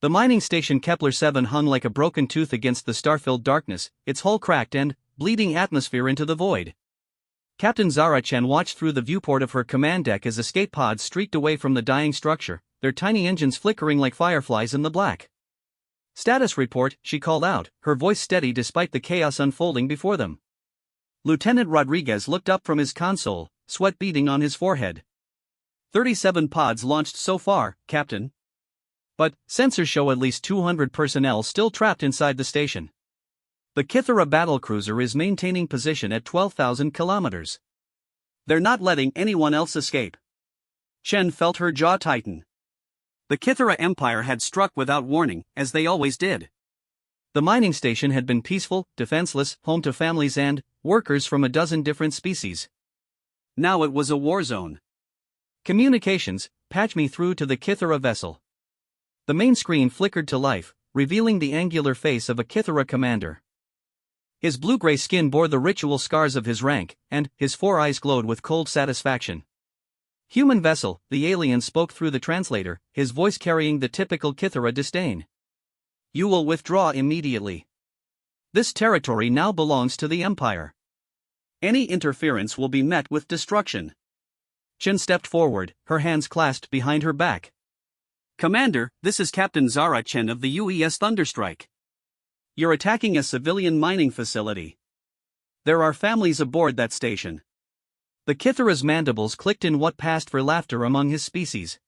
The mining station Kepler-7 hung like a broken tooth against the star-filled darkness, its hull cracked and, bleeding atmosphere into the void. Captain Zara Chen watched through the viewport of her command deck as escape pods streaked away from the dying structure, their tiny engines flickering like fireflies in the black. "Status report," she called out, her voice steady despite the chaos unfolding before them. Lieutenant Rodriguez looked up from his console, sweat beading on his forehead. 37 pods launched so far, Captain. But sensors show at least 200 personnel still trapped inside the station. The Kythera battlecruiser is maintaining position at 12,000 kilometers. They're not letting anyone else escape. Chen felt her jaw tighten. The Kythera Empire had struck without warning, as they always did. The mining station had been peaceful, defenseless, home to families and workers from a dozen different species. Now it was a war zone. "Communications, patch me through to the Kythera vessel." The main screen flickered to life, revealing the angular face of a Kythera commander. His blue-gray skin bore the ritual scars of his rank, and his 4 eyes glowed with cold satisfaction. "Human vessel," the alien spoke through the translator, his voice carrying the typical Kythera disdain. "You will withdraw immediately. This territory now belongs to the Empire. Any interference will be met with destruction." Chen stepped forward, her hands clasped behind her back. "Commander, this is Captain Zara Chen of the UES Thunderstrike. You're attacking a civilian mining facility. There are families aboard that station." The Kythera's mandibles clicked in what passed for laughter among his species.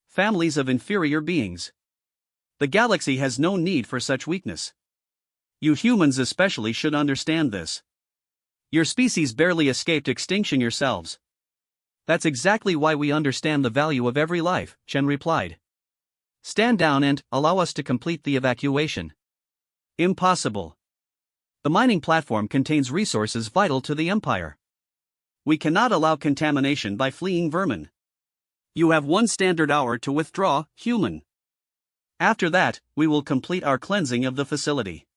"Families of inferior beings. The galaxy has no need for such weakness. You humans especially should understand this. Your species barely escaped extinction yourselves." "That's exactly why we understand the value of every life," Chen replied. "Stand down and allow us to complete the evacuation." "Impossible. The mining platform contains resources vital to the Empire. We cannot allow contamination by fleeing vermin. You have 1 standard hour to withdraw, human. After that, we will complete our cleansing of the facility."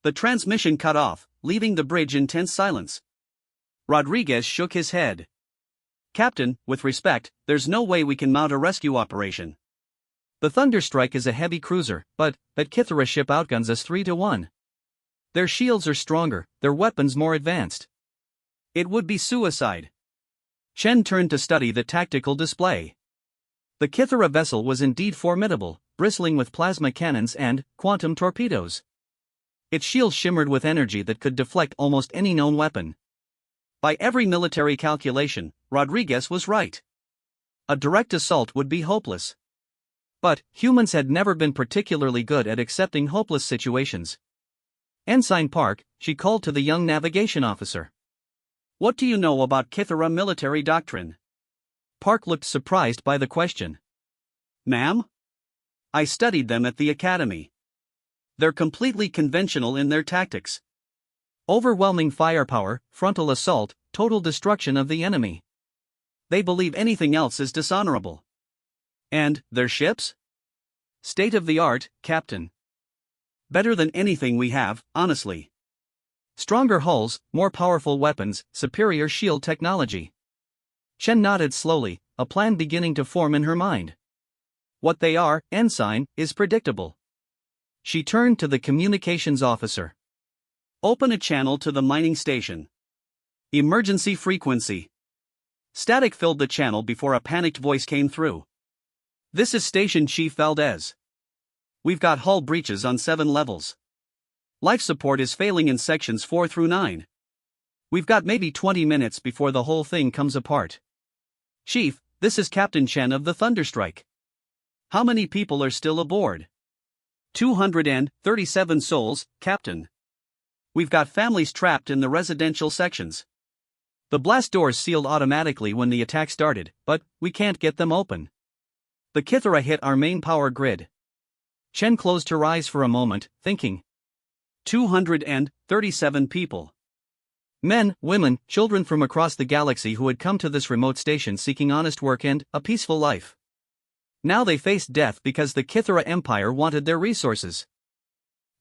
The transmission cut off, leaving the bridge in tense silence. Rodriguez shook his head. "Captain, with respect, there's no way we can mount a rescue operation. The Thunderstrike is a heavy cruiser, but that Kythera ship outguns us 3-1. Their shields are stronger, their weapons more advanced. It would be suicide." Chen turned to study the tactical display. The Kythera vessel was indeed formidable, bristling with plasma cannons and quantum torpedoes. Its shields shimmered with energy that could deflect almost any known weapon. By every military calculation, Rodriguez was right. A direct assault would be hopeless. But humans had never been particularly good at accepting hopeless situations. "Ensign Park," she called to the young navigation officer. "What do you know about Kythera military doctrine?" Park looked surprised by the question. "Ma'am? I studied them at the academy. They're completely conventional in their tactics. Overwhelming firepower, frontal assault, total destruction of the enemy. They believe anything else is dishonorable." "And their ships?" "State of the art, Captain. Better than anything we have, honestly. Stronger hulls, more powerful weapons, superior shield technology." Chen nodded slowly, a plan beginning to form in her mind. "What they are, Ensign, is predictable." She turned to the communications officer. "Open a channel to the mining station. Emergency frequency." Static filled the channel before a panicked voice came through. "This is Station Chief Valdez. We've got hull breaches on 7 levels. Life support is failing in sections 4 through 9. We've got maybe 20 minutes before the whole thing comes apart. Chief, this is Captain Chen of the Thunderstrike. How many people are still aboard?" 237 souls, Captain. We've got families trapped in the residential sections. The blast doors sealed automatically when the attack started, but we can't get them open. The Kythera hit our main power grid." Chen closed her eyes for a moment, thinking. 237 people. Men, women, children from across the galaxy who had come to this remote station seeking honest work and a peaceful life. Now they faced death because the Kythera Empire wanted their resources.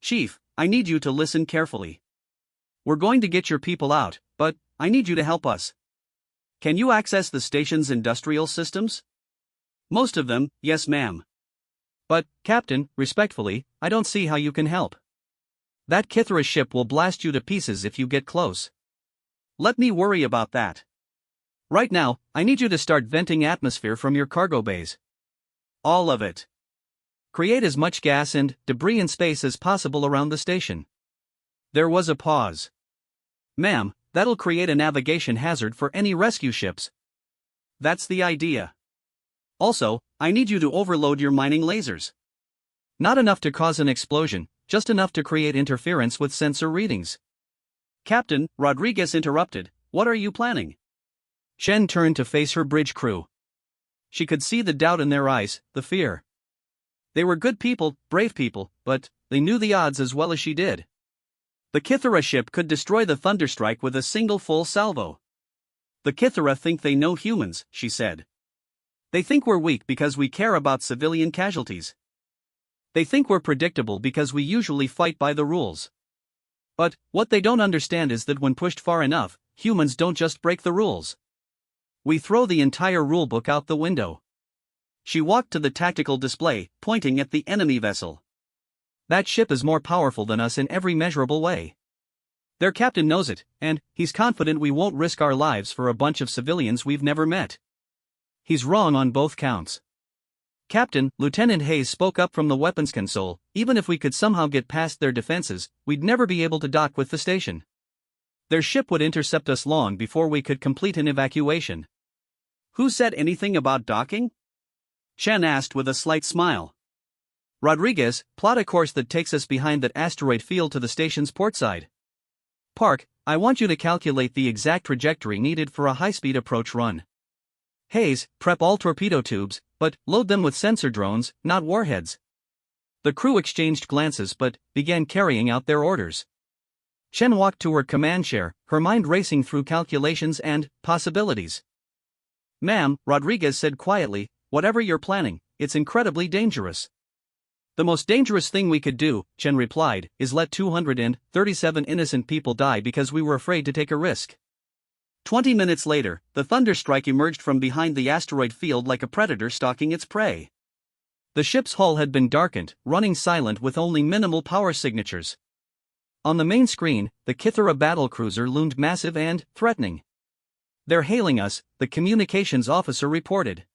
"Chief, I need you to listen carefully. We're going to get your people out, but I need you to help us. Can you access the station's industrial systems?" "Most of them, yes ma'am. But, Captain, respectfully, I don't see how you can help. That Kithra ship will blast you to pieces if you get close. Let me worry about that. Right now, I need you to start venting atmosphere from your cargo bays. All of it. Create as much gas and debris in space as possible around the station. There was a pause. Ma'am, that'll create a navigation hazard for any rescue ships. That's the idea. Also, I need you to overload your mining lasers. Not enough to cause an explosion, just enough to create interference with sensor readings. Captain, Rodriguez interrupted, what are you planning? Chen turned to face her bridge crew. She could see the doubt in their eyes, the fear. They were good people, brave people, but they knew the odds as well as she did. The Kithara ship could destroy the Thunderstrike with a single full salvo. The Kithara think they know humans, she said. They think we're weak because we care about civilian casualties. They think we're predictable because we usually fight by the rules. But what they don't understand is that when pushed far enough, humans don't just break the rules. We throw the entire rulebook out the window. She walked to the tactical display, pointing at the enemy vessel. That ship is more powerful than us in every measurable way. Their captain knows it, and he's confident we won't risk our lives for a bunch of civilians we've never met. He's wrong on both counts. Captain, Lieutenant Hayes spoke up from the weapons console, even if we could somehow get past their defenses, we'd never be able to dock with the station. Their ship would intercept us long before we could complete an evacuation. Who said anything about docking? Chen asked with a slight smile. Rodriguez, plot a course that takes us behind that asteroid field to the station's port side. Park, I want you to calculate the exact trajectory needed for a high-speed approach run. Hayes, prep all torpedo tubes, but load them with sensor drones, not warheads. The crew exchanged glances but began carrying out their orders. Chen walked to her command chair, her mind racing through calculations and possibilities. Ma'am, Rodriguez said quietly, whatever you're planning, it's incredibly dangerous. The most dangerous thing we could do, Chen replied, is let 237 innocent people die because we were afraid to take a risk. 20 minutes later, the Thunderstrike emerged from behind the asteroid field like a predator stalking its prey. The ship's hull had been darkened, running silent with only minimal power signatures. On the main screen, the Kithara battlecruiser loomed massive and threatening. They're hailing us, the communications officer reported.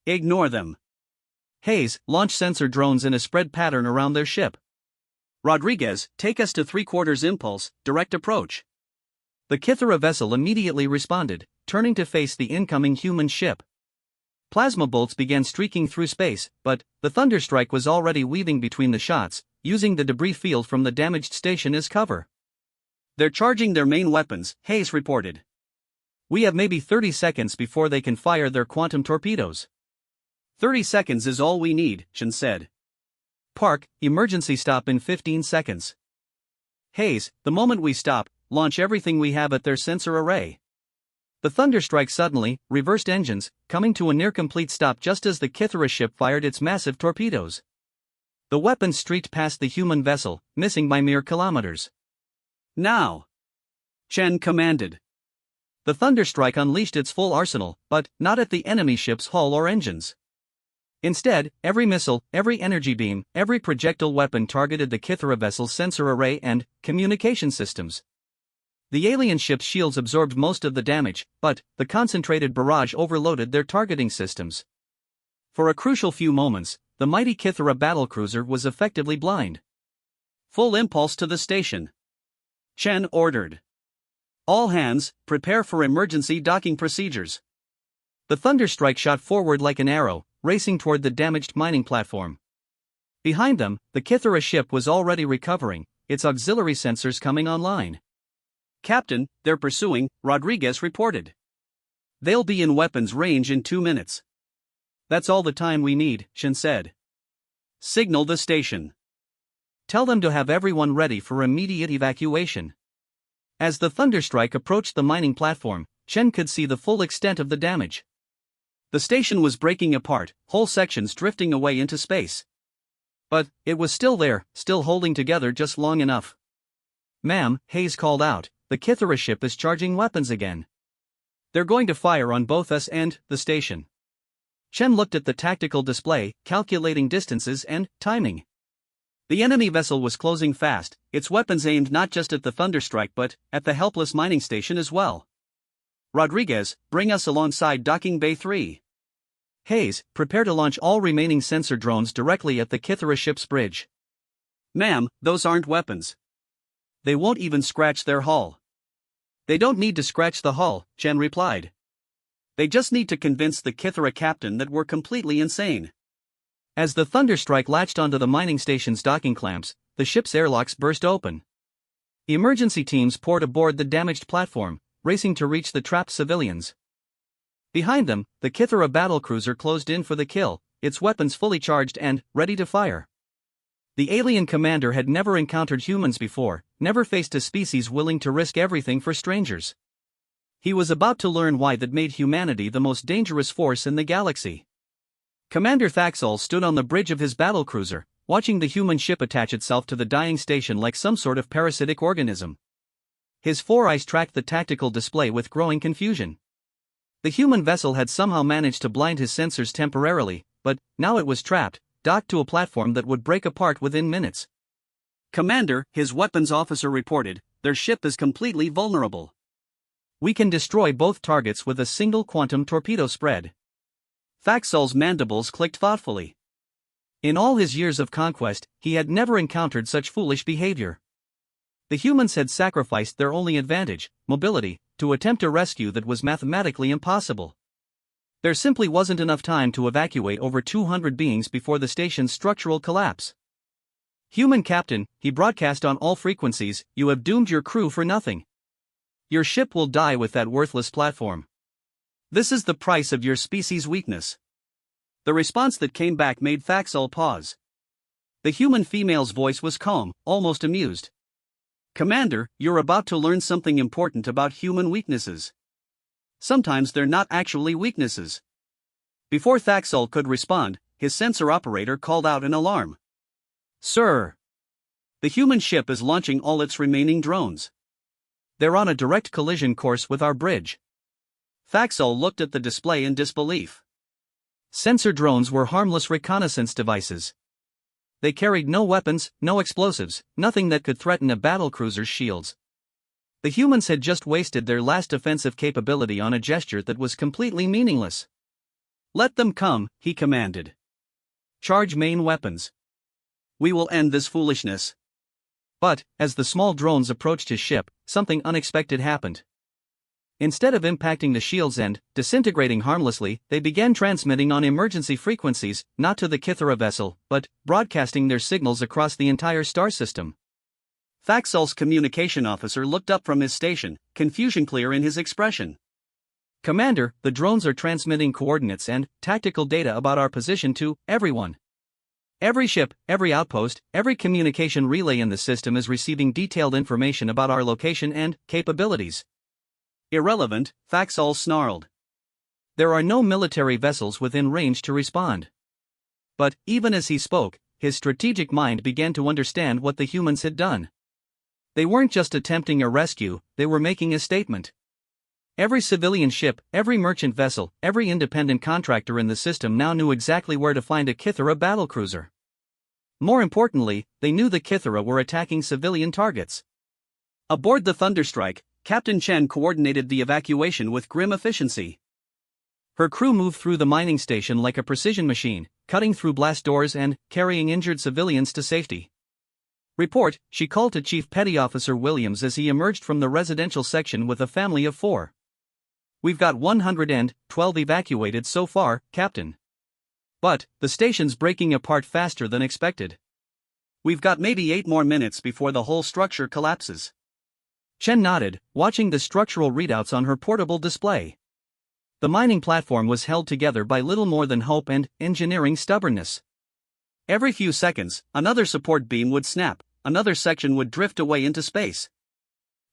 Ignore them. Hayes, launch sensor drones in a spread pattern around their ship. Rodriguez, take us to 3/4 impulse, direct approach. The Kithara vessel immediately responded, turning to face the incoming human ship. Plasma bolts began streaking through space, but the Thunderstrike was already weaving between the shots, using the debris field from the damaged station as cover. They're charging their main weapons, Hayes reported. We have maybe 30 seconds before they can fire their quantum torpedoes. 30 seconds is all we need, Chen said. Park, emergency stop in 15 seconds. Hayes, the moment we stop, launch everything we have at their sensor array. The Thunderstrike suddenly reversed engines, coming to a near-complete stop just as the Kithara ship fired its massive torpedoes. The weapons streaked past the human vessel, missing by mere kilometers. Now! Chen commanded. The Thunderstrike unleashed its full arsenal, but not at the enemy ship's hull or engines. Instead, every missile, every energy beam, every projectile weapon targeted the Kithara vessel's sensor array and communication systems. The alien ship's shields absorbed most of the damage, but the concentrated barrage overloaded their targeting systems. For a crucial few moments, the mighty Kithara battlecruiser was effectively blind. Full impulse to the station. Chen ordered. All hands, prepare for emergency docking procedures. The Thunderstrike shot forward like an arrow, racing toward the damaged mining platform. Behind them, the Kithara ship was already recovering, its auxiliary sensors coming online. Captain, they're pursuing, Rodriguez reported. They'll be in weapons range in 2 minutes. That's all the time we need, Chen said. Signal the station. Tell them to have everyone ready for immediate evacuation. As the Thunderstrike approached the mining platform, Chen could see the full extent of the damage. The station was breaking apart, whole sections drifting away into space. But it was still there, still holding together just long enough. Ma'am, Hayes called out, the Kithara ship is charging weapons again. They're going to fire on both us and the station. Chen looked at the tactical display, calculating distances and timing. The enemy vessel was closing fast, its weapons aimed not just at the Thunderstrike but at the helpless mining station as well. Rodriguez, bring us alongside Docking Bay 3. Hayes, prepare to launch all remaining sensor drones directly at the Kythera ship's bridge. Ma'am, those aren't weapons. They won't even scratch their hull. They don't need to scratch the hull, Chen replied. They just need to convince the Kythera captain that we're completely insane. As the Thunderstrike latched onto the mining station's docking clamps, the ship's airlocks burst open. Emergency teams poured aboard the damaged platform, racing to reach the trapped civilians. Behind them, the Kythera battlecruiser closed in for the kill, its weapons fully charged and ready to fire. The alien commander had never encountered humans before, never faced a species willing to risk everything for strangers. He was about to learn why that made humanity the most dangerous force in the galaxy. Commander Thaxol stood on the bridge of his battlecruiser, watching the human ship attach itself to the dying station like some sort of parasitic organism. His four eyes tracked the tactical display with growing confusion. The human vessel had somehow managed to blind his sensors temporarily, but now it was trapped, docked to a platform that would break apart within minutes. Commander, his weapons officer reported, their ship is completely vulnerable. We can destroy both targets with a single quantum torpedo spread. Thaxol's mandibles clicked thoughtfully. In all his years of conquest, he had never encountered such foolish behavior. The humans had sacrificed their only advantage, mobility, to attempt a rescue that was mathematically impossible. There simply wasn't enough time to evacuate over 200 beings before the station's structural collapse. Human captain, he broadcast on all frequencies, you have doomed your crew for nothing. Your ship will die with that worthless platform. This is the price of your species' weakness. The response that came back made Thaxol pause. The human female's voice was calm, almost amused. Commander, you're about to learn something important about human weaknesses. Sometimes they're not actually weaknesses. Before Thaxol could respond, his sensor operator called out an alarm. Sir! The human ship is launching all its remaining drones. They're on a direct collision course with our bridge. Thaxol looked at the display in disbelief. Sensor drones were harmless reconnaissance devices. They carried no weapons, no explosives, nothing that could threaten a battlecruiser's shields. The humans had just wasted their last offensive capability on a gesture that was completely meaningless. Let them come, he commanded. Charge main weapons. We will end this foolishness. But, as the small drones approached his ship, something unexpected happened. Instead of impacting the shields and disintegrating harmlessly, they began transmitting on emergency frequencies, not to the Kythera vessel, but broadcasting their signals across the entire star system. Thaxol's communication officer looked up from his station, confusion clear in his expression. Commander, the drones are transmitting coordinates and tactical data about our position to everyone. Every ship, every outpost, every communication relay in the system is receiving detailed information about our location and capabilities. Irrelevant, Thaxol snarled. There are no military vessels within range to respond. But, even as he spoke, his strategic mind began to understand what the humans had done. They weren't just attempting a rescue, they were making a statement. Every civilian ship, every merchant vessel, every independent contractor in the system now knew exactly where to find a Kythera battlecruiser. More importantly, they knew the Kythera were attacking civilian targets. Aboard the Thunderstrike, Captain Chen coordinated the evacuation with grim efficiency. Her crew moved through the mining station like a precision machine, cutting through blast doors and carrying injured civilians to safety. Report, she called to Chief Petty Officer Williams as he emerged from the residential section with a family of 4. We've got 112 evacuated so far, Captain. But, the station's breaking apart faster than expected. We've got maybe 8 more minutes before the whole structure collapses. Chen nodded, watching the structural readouts on her portable display. The mining platform was held together by little more than hope and engineering stubbornness. Every few seconds, another support beam would snap, another section would drift away into space.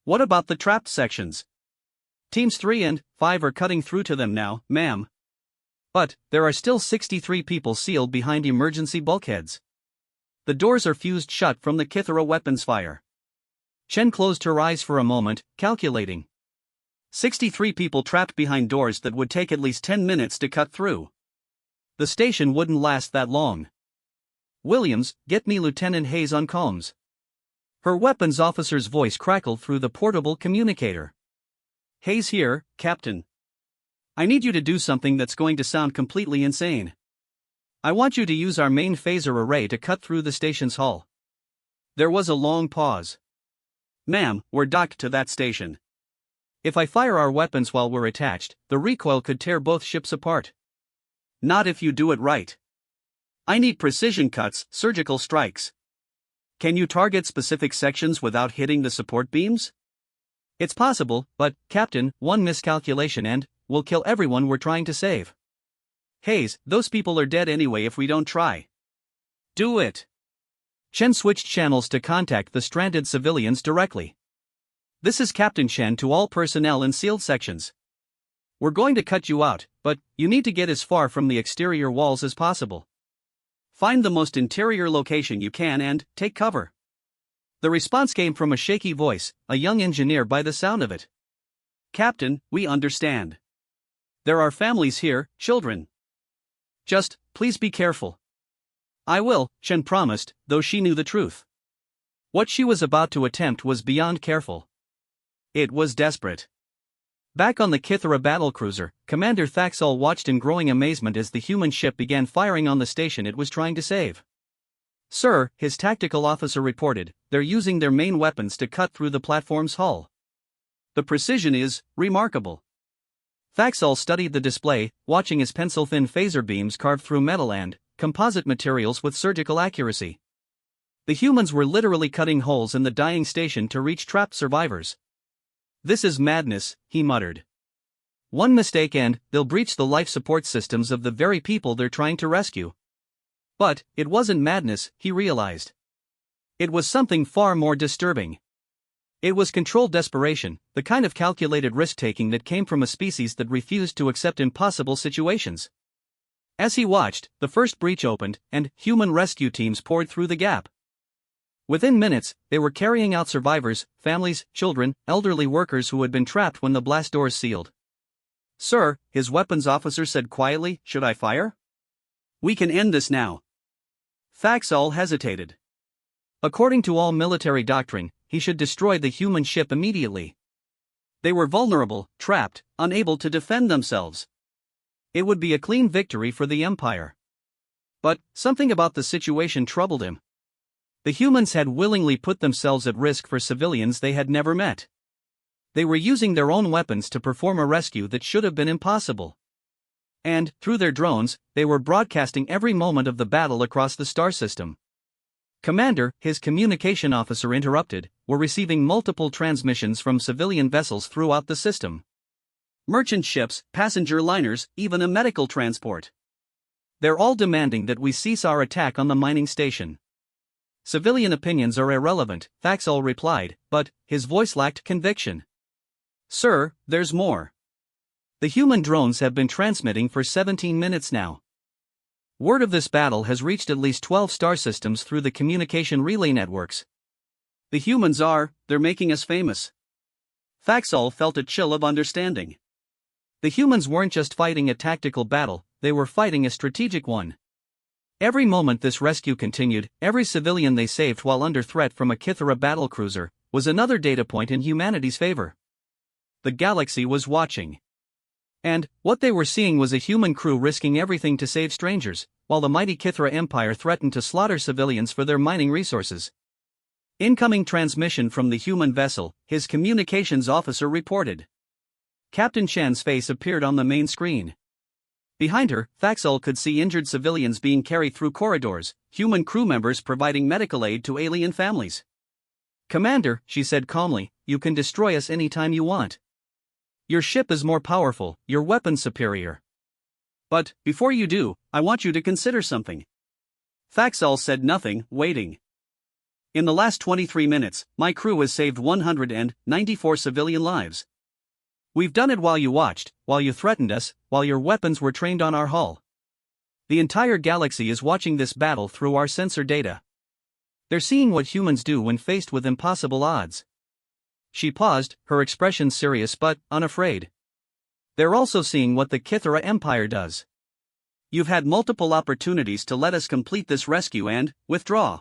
What about the trapped sections? Teams 3 and 5 are cutting through to them now, ma'am. But, there are still 63 people sealed behind emergency bulkheads. The doors are fused shut from the Kythera weapons fire. Chen closed her eyes for a moment, calculating. 63 people trapped behind doors that would take at least 10 minutes to cut through. the station wouldn't last that long. Williams, get me Lieutenant Hayes on comms. Her weapons officer's voice crackled through the portable communicator. Hayes here, Captain. I need you to do something that's going to sound completely insane. I want you to use our main phaser array to cut through the station's hull. There was a long pause. Ma'am, we're docked to that station. If I fire our weapons while we're attached, the recoil could tear both ships apart. Not if you do it right. I need precision cuts, surgical strikes. Can you target specific sections without hitting the support beams? It's possible, but, Captain, one miscalculation and we'll kill everyone we're trying to save. Hayes, those people are dead anyway if we don't try. Do it. Chen switched channels to contact the stranded civilians directly. This is Captain Chen to all personnel in sealed sections. We're going to cut you out, but you need to get as far from the exterior walls as possible. Find the most interior location you can and take cover. The response came from a shaky voice, a young engineer by the sound of it. Captain, we understand. There are families here, children. Just, please be careful. I will, Chen promised, though she knew the truth. What she was about to attempt was beyond careful. It was desperate. Back on the Kithara battlecruiser, Commander Thaxol watched in growing amazement as the human ship began firing on the station it was trying to save. Sir, his tactical officer reported, they're using their main weapons to cut through the platform's hull. The precision is remarkable. Thaxol studied the display, watching as pencil-thin phaser beams carved through metal and composite materials with surgical accuracy. The humans were literally cutting holes in the dying station to reach trapped survivors. This is madness, he muttered. One mistake and they'll breach the life support systems of the very people they're trying to rescue. But it wasn't madness, he realized. It was something far more disturbing. It was controlled desperation, the kind of calculated risk-taking that came from a species that refused to accept impossible situations. As he watched, the first breach opened, and human rescue teams poured through the gap. Within minutes, they were carrying out survivors, families, children, elderly workers who had been trapped when the blast doors sealed. Sir, his weapons officer said quietly, should I fire? We can end this now. Thaxol hesitated. According to all military doctrine, he should destroy the human ship immediately. They were vulnerable, trapped, unable to defend themselves. It would be a clean victory for the Empire. But something about the situation troubled him. The humans had willingly put themselves at risk for civilians they had never met. They were using their own weapons to perform a rescue that should have been impossible. And, through their drones, they were broadcasting every moment of the battle across the star system. Commander, his communication officer interrupted, were receiving multiple transmissions from civilian vessels throughout the system. Merchant ships, passenger liners, even a medical transport. They're all demanding that we cease our attack on the mining station. Civilian opinions are irrelevant, Thaxol replied, but his voice lacked conviction. Sir, there's more. The human drones have been transmitting for 17 minutes now. Word of this battle has reached at least 12 star systems through the communication relay networks. The humans they're making us famous. Thaxol felt a chill of understanding. The humans weren't just fighting a tactical battle, they were fighting a strategic one. Every moment this rescue continued, every civilian they saved while under threat from a Kithara battlecruiser, was another data point in humanity's favor. The galaxy was watching. And what they were seeing was a human crew risking everything to save strangers, while the mighty Kithara Empire threatened to slaughter civilians for their mining resources. Incoming transmission from the human vessel, his communications officer reported. Captain Chen's face appeared on the main screen. Behind her, Thaxol could see injured civilians being carried through corridors, human crew members providing medical aid to alien families. Commander, she said calmly, you can destroy us anytime you want. Your ship is more powerful, your weapons superior. But, before you do, I want you to consider something. Thaxol said nothing, waiting. In the last 23 minutes, my crew has saved 194 civilian lives. We've done it while you watched, while you threatened us, while your weapons were trained on our hull. The entire galaxy is watching this battle through our sensor data. They're seeing what humans do when faced with impossible odds. She paused, her expression serious but unafraid. They're also seeing what the Kithara Empire does. You've had multiple opportunities to let us complete this rescue and withdraw.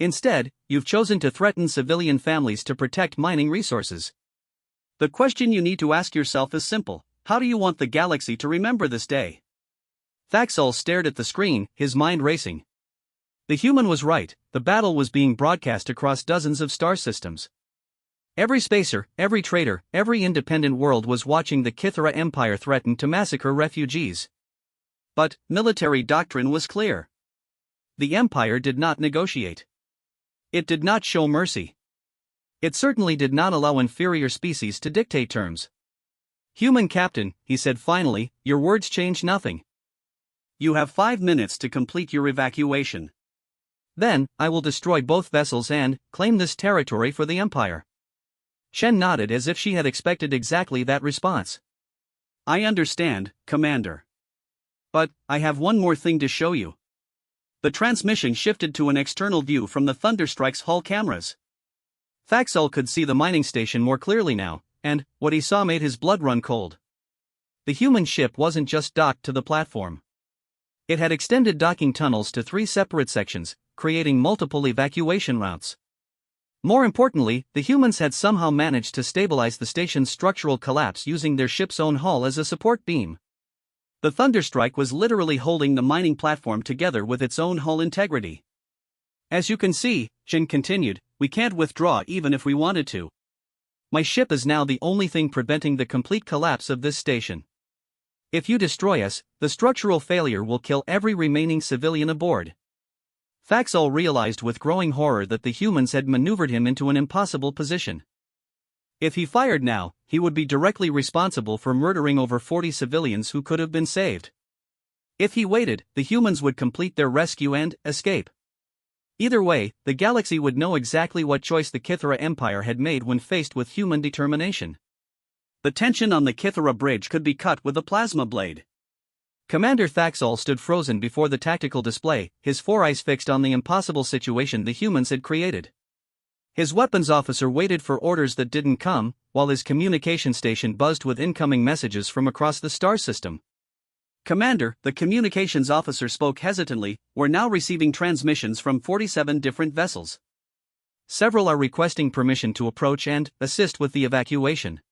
Instead, you've chosen to threaten civilian families to protect mining resources. The question you need to ask yourself is simple: how do you want the galaxy to remember this day? Thaxol stared at the screen, his mind racing. The human was right, the battle was being broadcast across dozens of star systems. Every spacer, every trader, every independent world was watching the Kithara Empire threaten to massacre refugees. But military doctrine was clear. The Empire did not negotiate. It did not show mercy. It certainly did not allow inferior species to dictate terms. "Human captain," he said finally, "your words change nothing. You have 5 minutes to complete your evacuation. Then, I will destroy both vessels and claim this territory for the Empire." Shen nodded as if she had expected exactly that response. "I understand, Commander. But, I have one more thing to show you." The transmission shifted to an external view from the Thunderstrike's hull cameras. Thaxol could see the mining station more clearly now, and what he saw made his blood run cold. The human ship wasn't just docked to the platform. It had extended docking tunnels to 3 separate sections, creating multiple evacuation routes. More importantly, the humans had somehow managed to stabilize the station's structural collapse using their ship's own hull as a support beam. The Thunderstrike was literally holding the mining platform together with its own hull integrity. "As you can see," Shen continued, "we can't withdraw even if we wanted to. My ship is now the only thing preventing the complete collapse of this station. If you destroy us, the structural failure will kill every remaining civilian aboard." Thaxol realized with growing horror that the humans had maneuvered him into an impossible position. If he fired now, he would be directly responsible for murdering over 40 civilians who could have been saved. If he waited, the humans would complete their rescue and escape. Either way, the galaxy would know exactly what choice the Kithara Empire had made when faced with human determination. The tension on the Kithara bridge could be cut with a plasma blade. Commander Thaxol stood frozen before the tactical display, his 4 eyes fixed on the impossible situation the humans had created. His weapons officer waited for orders that didn't come, while his communication station buzzed with incoming messages from across the star system. "Commander," the communications officer spoke hesitantly, "we're now receiving transmissions from 47 different vessels. Several are requesting permission to approach and assist with the evacuation."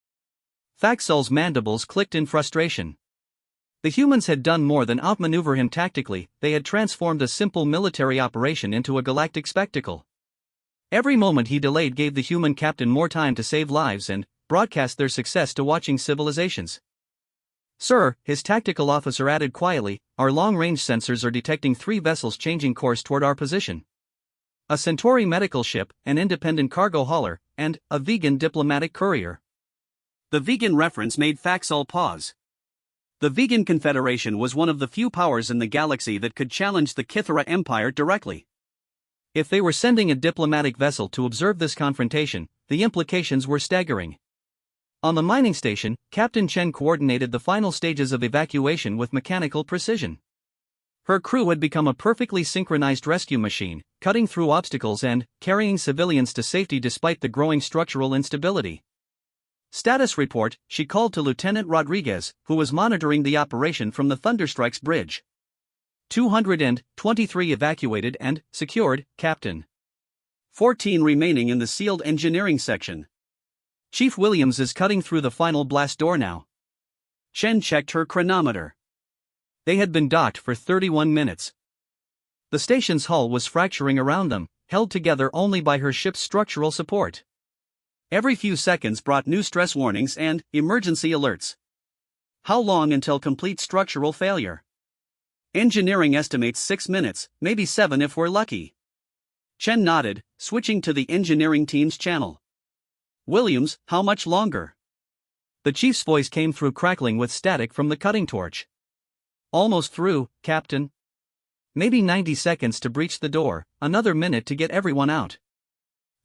Thaxol's mandibles clicked in frustration. The humans had done more than outmaneuver him tactically, they had transformed a simple military operation into a galactic spectacle. Every moment he delayed gave the human captain more time to save lives and broadcast their success to watching civilizations. "Sir," his tactical officer added quietly, "our long-range sensors are detecting 3 vessels changing course toward our position. A Centauri medical ship, an independent cargo hauler, and a vegan diplomatic courier." The vegan reference made Thaxol pause. The Vegan Confederation was one of the few powers in the galaxy that could challenge the Kithara Empire directly. If they were sending a diplomatic vessel to observe this confrontation, the implications were staggering. On the mining station, Captain Chen coordinated the final stages of evacuation with mechanical precision. Her crew had become a perfectly synchronized rescue machine, cutting through obstacles and carrying civilians to safety despite the growing structural instability. "Status report," she called to Lieutenant Rodriguez, who was monitoring the operation from the Thunderstrike's bridge. 223 evacuated and secured, Captain. 14 remaining in the sealed engineering section. Chief Williams is cutting through the final blast door now. Shen checked her chronometer. They had been docked for 31 minutes. The station's hull was fracturing around them, held together only by her ship's structural support. Every few seconds brought new stress warnings and emergency alerts. How long until complete structural failure? Engineering estimates 6 minutes, maybe 7 if we're lucky. Chen nodded, switching to the engineering team's channel. "Williams, how much longer?" The chief's voice came through crackling with static from the cutting torch. "Almost through, Captain. Maybe 90 seconds to breach the door, another minute to get everyone out.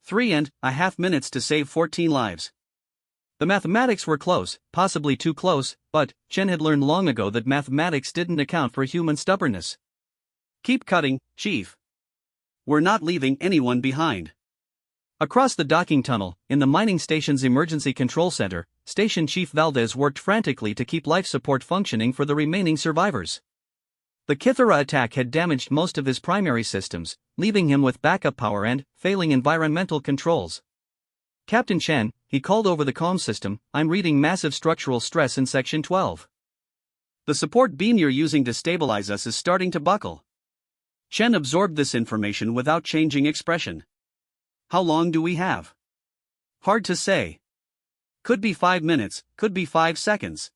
3.5 minutes to save 14 lives." The mathematics were close, possibly too close, but Chen had learned long ago that mathematics didn't account for human stubbornness. "Keep cutting, Chief. We're not leaving anyone behind." Across the docking tunnel, in the mining station's emergency control center, Station Chief Valdez worked frantically to keep life support functioning for the remaining survivors. The Kithara attack had damaged most of his primary systems, leaving him with backup power and failing environmental controls. Captain Chen, he called over the comm system, I'm reading massive structural stress in Section 12. The support beam you're using to stabilize us is starting to buckle. Chen absorbed this information without changing expression. How long do we have? Hard to say. Could be 5 minutes, could be 5 seconds.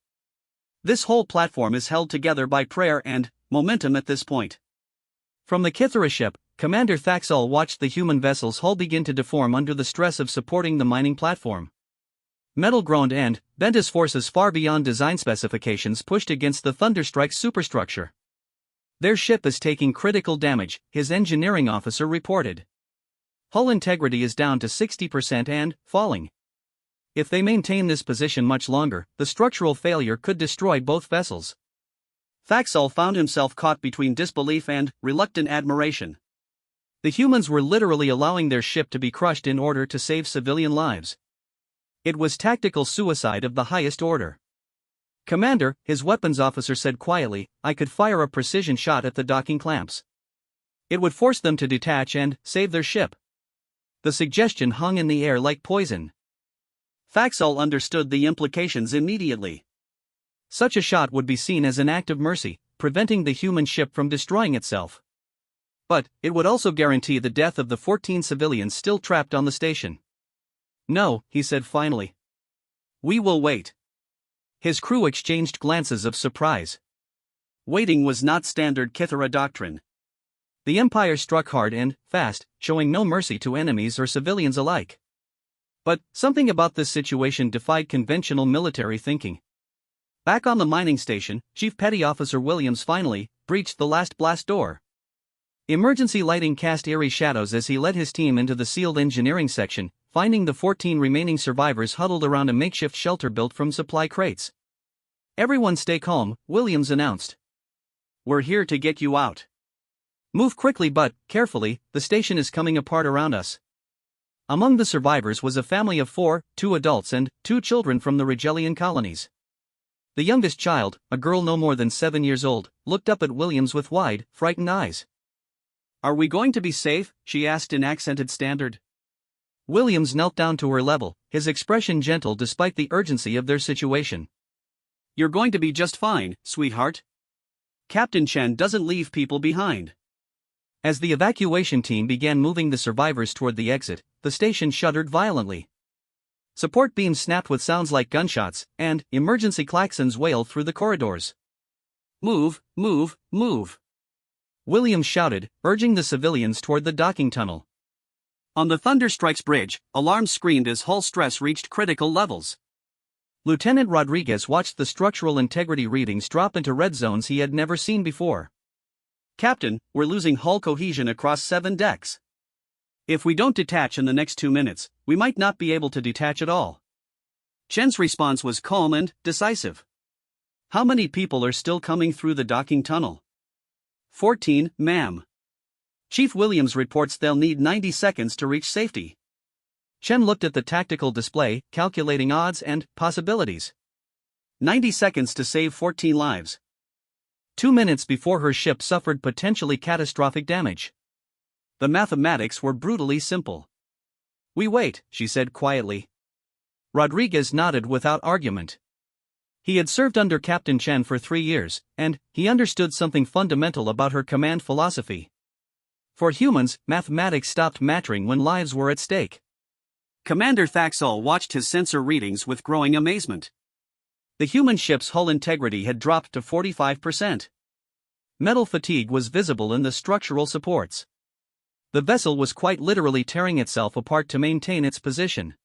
This whole platform is held together by prayer and momentum at this point. From the Kithara ship, Commander Thaxol watched the human vessel's hull begin to deform under the stress of supporting the mining platform. Metal groaned and, bent as forces far beyond design specifications pushed against the Thunderstrike's superstructure. Their ship is taking critical damage, his engineering officer reported. Hull integrity is down to 60% and falling. If they maintain this position much longer, the structural failure could destroy both vessels. Thaxol found himself caught between disbelief and reluctant admiration. The humans were literally allowing their ship to be crushed in order to save civilian lives. It was tactical suicide of the highest order. Commander, his weapons officer said quietly, I could fire a precision shot at the docking clamps. It would force them to detach and save their ship. The suggestion hung in the air like poison. Thaxol understood the implications immediately. Such a shot would be seen as an act of mercy, preventing the human ship from destroying itself. But it would also guarantee the death of the 14 civilians still trapped on the station. No, he said finally. We will wait. His crew exchanged glances of surprise. Waiting was not standard Kithara doctrine. The Empire struck hard and fast, showing no mercy to enemies or civilians alike. But something about this situation defied conventional military thinking. Back on the mining station, Chief Petty Officer Williams finally breached the last blast door. Emergency lighting cast eerie shadows as he led his team into the sealed engineering section, finding the 14 remaining survivors huddled around a makeshift shelter built from supply crates. Everyone stay calm, Williams announced. We're here to get you out. Move quickly but carefully, the station is coming apart around us. Among the survivors was a family of 4, 2 adults and 2 children from the Rigelian colonies. The youngest child, a girl no more than 7 years old, looked up at Williams with wide, frightened eyes. Are we going to be safe? She asked in accented standard. Williams knelt down to her level, his expression gentle despite the urgency of their situation. You're going to be just fine, sweetheart. Captain Chen doesn't leave people behind. As the evacuation team began moving the survivors toward the exit, the station shuddered violently. Support beams snapped with sounds like gunshots, and emergency klaxons wailed through the corridors. Move, move, move. Williams shouted, urging the civilians toward the docking tunnel. On the Thunderstrike's bridge, alarms screamed as hull stress reached critical levels. Lieutenant Rodriguez watched the structural integrity readings drop into red zones he had never seen before. Captain, we're losing hull cohesion across 7 decks. If we don't detach in the next 2 minutes, we might not be able to detach at all. Chen's response was calm and decisive. How many people are still coming through the docking tunnel? 14, ma'am. Chief Williams reports they'll need 90 seconds to reach safety. Chen looked at the tactical display, calculating odds and possibilities. 90 seconds to save 14 lives. 2 minutes before her ship suffered potentially catastrophic damage. The mathematics were brutally simple. We wait, she said quietly. Rodriguez nodded without argument. He had served under Captain Chen for 3 years, and he understood something fundamental about her command philosophy. For humans, mathematics stopped mattering when lives were at stake. Commander Thaxol watched his sensor readings with growing amazement. The human ship's hull integrity had dropped to 45%. Metal fatigue was visible in the structural supports. The vessel was quite literally tearing itself apart to maintain its position.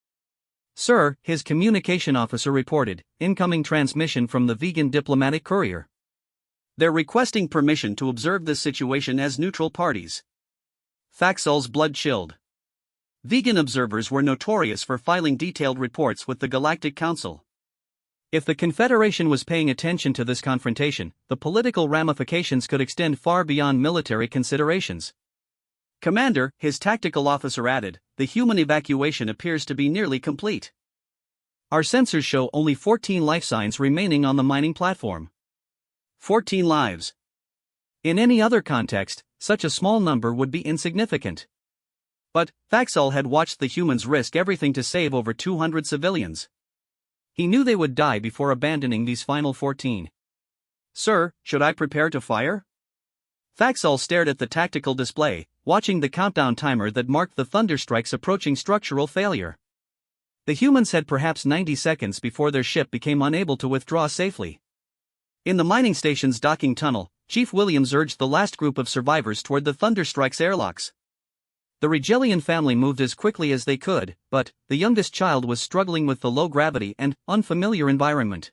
Sir, his communication officer reported, incoming transmission from the vegan diplomatic courier. They're requesting permission to observe this situation as neutral parties. Thaxol's blood chilled. Vegan observers were notorious for filing detailed reports with the Galactic Council. If the Confederation was paying attention to this confrontation, the political ramifications could extend far beyond military considerations. Commander, his tactical officer added, the human evacuation appears to be nearly complete. Our sensors show only 14 life signs remaining on the mining platform. 14 lives. In any other context, such a small number would be insignificant. But Faxol had watched the humans risk everything to save over 200 civilians. He knew they would die before abandoning these final 14. "Sir, should I prepare to fire?" Faxol stared at the tactical display, watching the countdown timer that marked the Thunderstrike's approaching structural failure. The humans had perhaps 90 seconds before their ship became unable to withdraw safely. In the mining station's docking tunnel, Chief Williams urged the last group of survivors toward the Thunderstrike's airlocks. The Regelian family moved as quickly as they could, but the youngest child was struggling with the low gravity and unfamiliar environment.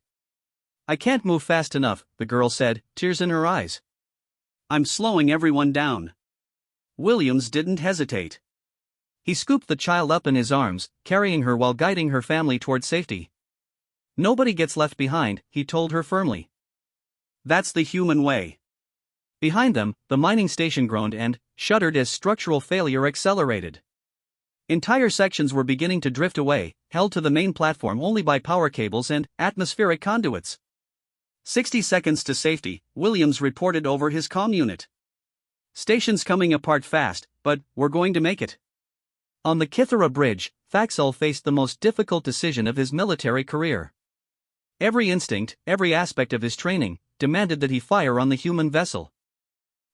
"I can't move fast enough," the girl said, tears in her eyes. "I'm slowing everyone down." Williams didn't hesitate. He scooped the child up in his arms, carrying her while guiding her family toward safety. "Nobody gets left behind," he told her firmly. "That's the human way." Behind them, the mining station groaned and shuddered as structural failure accelerated. Entire sections were beginning to drift away, held to the main platform only by power cables and atmospheric conduits. 60 seconds to safety, Williams reported over his comm unit. "Station's coming apart fast, but we're going to make it." On the Kithara Bridge, Faxol faced the most difficult decision of his military career. Every instinct, every aspect of his training, demanded that he fire on the human vessel.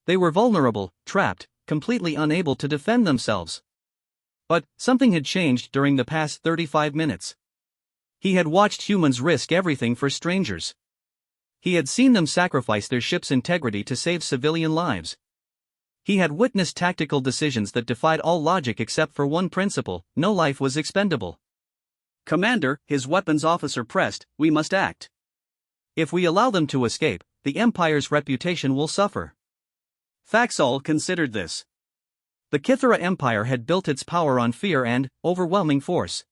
They were vulnerable, trapped, completely unable to defend themselves. But something had changed during the past 35 minutes. He had watched humans risk everything for strangers. He had seen them sacrifice their ship's integrity to save civilian lives. He had witnessed tactical decisions that defied all logic except for one principle: no life was expendable. "Commander," his weapons officer pressed, "we must act. If we allow them to escape, the Empire's reputation will suffer." Faxol considered this. The Kithara Empire had built its power on fear and overwhelming force.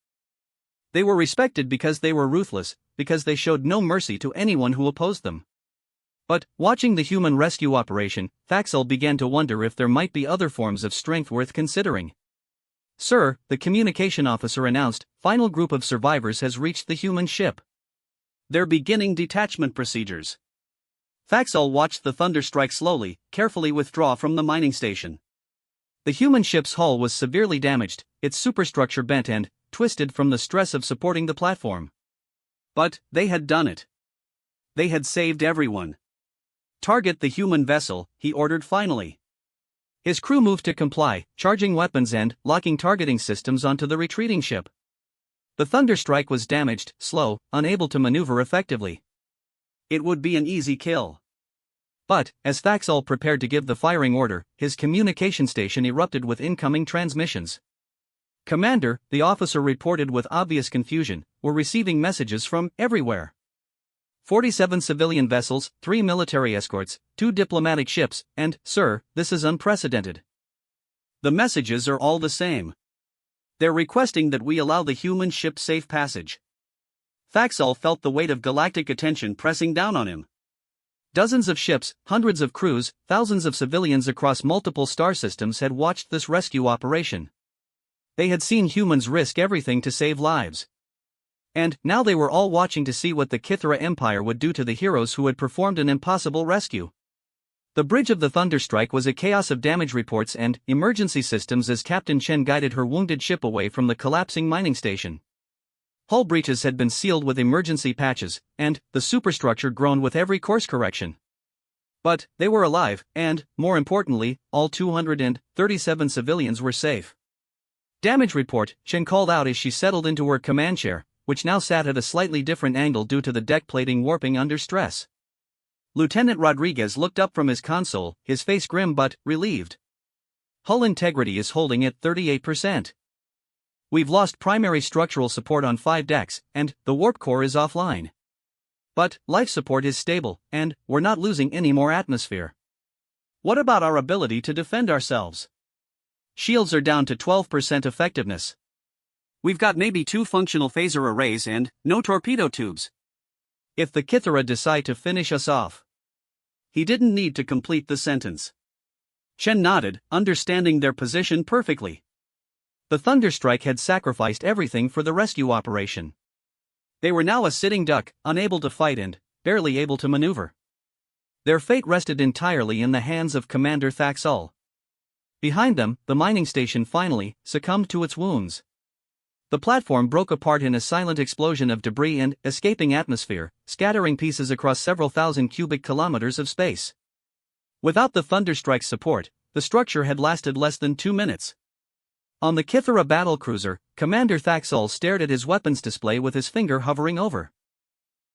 They were respected because they were ruthless, because they showed no mercy to anyone who opposed them. But, watching the human rescue operation, Faxol began to wonder if there might be other forms of strength worth considering. "Sir," the communication officer announced, "final group of survivors has reached the human ship. They're beginning detachment procedures." Faxol watched the Thunderstrike slowly, carefully withdraw from the mining station. The human ship's hull was severely damaged, its superstructure bent and twisted from the stress of supporting the platform. But they had done it. They had saved everyone. "Target the human vessel," he ordered finally. His crew moved to comply, charging weapons and locking targeting systems onto the retreating ship. The Thunderstrike was damaged, slow, unable to maneuver effectively. It would be an easy kill. But, as Faxol prepared to give the firing order, his communication station erupted with incoming transmissions. "Commander," the officer reported with obvious confusion, "we're receiving messages from everywhere. 47 civilian vessels, 3 military escorts, 2 diplomatic ships, and, sir, this is unprecedented. The messages are all the same. They're requesting that we allow the human ship safe passage." Faxol felt the weight of galactic attention pressing down on him. Dozens of ships, hundreds of crews, thousands of civilians across multiple star systems had watched this rescue operation. They had seen humans risk everything to save lives. And now they were all watching to see what the Kithara Empire would do to the heroes who had performed an impossible rescue. The bridge of the Thunderstrike was a chaos of damage reports and emergency systems as Captain Chen guided her wounded ship away from the collapsing mining station. Hull breaches had been sealed with emergency patches, and the superstructure groaned with every course correction. But they were alive, and, more importantly, all 237 civilians were safe. "Damage report," Chen called out as she settled into her command chair, which now sat at a slightly different angle due to the deck plating warping under stress. Lieutenant Rodriguez looked up from his console, his face grim but relieved. "Hull integrity is holding at 38%. We've lost primary structural support on 5 decks, and the warp core is offline. But life support is stable, and we're not losing any more atmosphere. What about our ability to defend ourselves? Shields are down to 12% effectiveness. We've got maybe 2 functional phaser arrays and no torpedo tubes. If the Kithara decide to finish us off." He didn't need to complete the sentence. Chen nodded, understanding their position perfectly. The Thunderstrike had sacrificed everything for the rescue operation. They were now a sitting duck, unable to fight and barely able to maneuver. Their fate rested entirely in the hands of Commander Thaxol. Behind them, the mining station finally succumbed to its wounds. The platform broke apart in a silent explosion of debris and escaping atmosphere, scattering pieces across several thousand cubic kilometers of space. Without the Thunderstrike's support, the structure had lasted less than 2 minutes. On the Kithara battlecruiser, Commander Thaxol stared at his weapons display with his finger hovering over.